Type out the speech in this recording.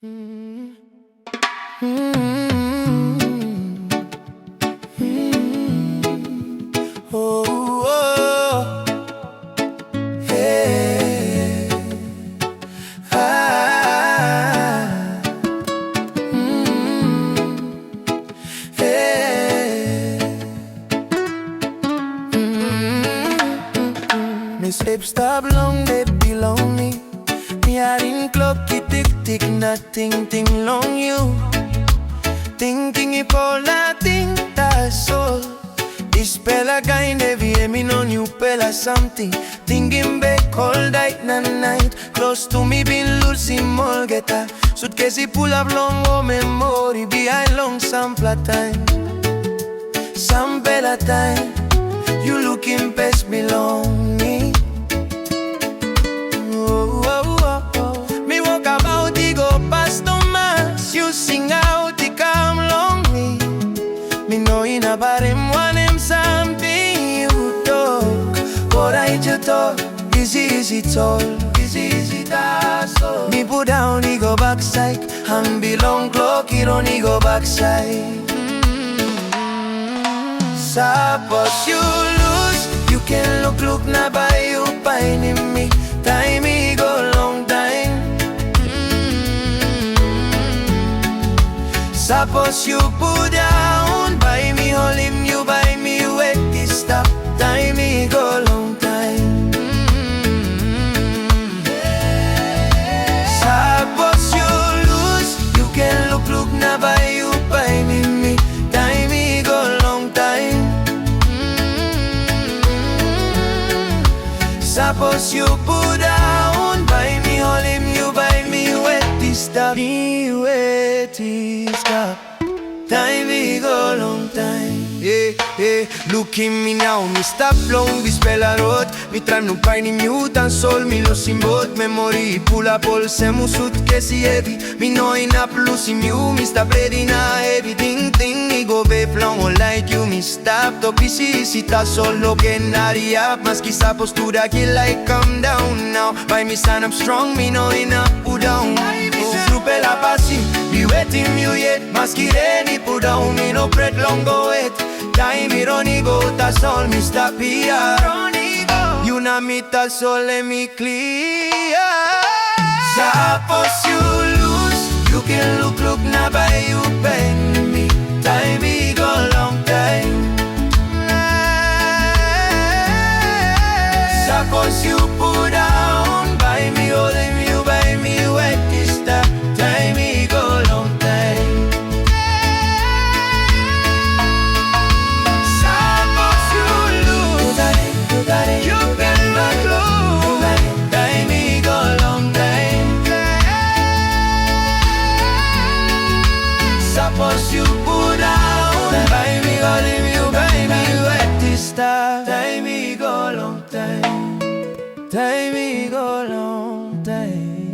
Mm. Mm. Mm. Oh, oh. Hey. Ah. Mm. Hey. Miss hips stop long, they belong me. Me a ring clock, it tick tick, nothing ting long you. Ting ting ipola, ting ta sol. This pela kind heavy, me no new pela something. Thinking back all night na night. Close to me been losing molgeta. Suitcase pull up long o memory behind long sample time. Some bella time. You looking best belong me. Oh, oh, oh, oh. Me walk about, he go past no mass. You sing out, he come long me. Me knowing about him, want him something you talk. What I you talk, easy tall, easy that's all. Me put down, he go backside. And belong clock, he don't he go backside. Suppose you lose, you can look now by you finding me. Time me go long time. Suppose you put down, buy me hold him, you buy me wet this stop. Time me go long time. Suppose you lose, you can look now by you finding me. Time me go long time. Suppose you put down, buy me hold him, you buy me wet this stop. Me wet this stop. Time we go long time. Yeah, yeah. Look at me now, me stop long this bella road. Me try no find in you tan sol, me losing both memory. Pull up all se musut que si heavy. Me no enough losing you, me stop ready na everything thing. Me go be long all like you, me stop to busy. Si ta solo que nadie más quizá postura que like calm down now. By me stand up strong, me no enough put down. Trupe la pasi, be waiting you yet. Maskire ni put down, me no bread long go wait. Time me roni go, that's all me stop here. You na me that's all let me clear. Suppose you lose, you can look now by you pen me. Time me go long time. Suppose you put down, buy me all them, you buy me wet this time. Time me go long time. Suppose you lose, you can look low. Time me go long time. Suppose you put down, buy me all them, you buy me wet this time. Time me go long time. Time me go long time.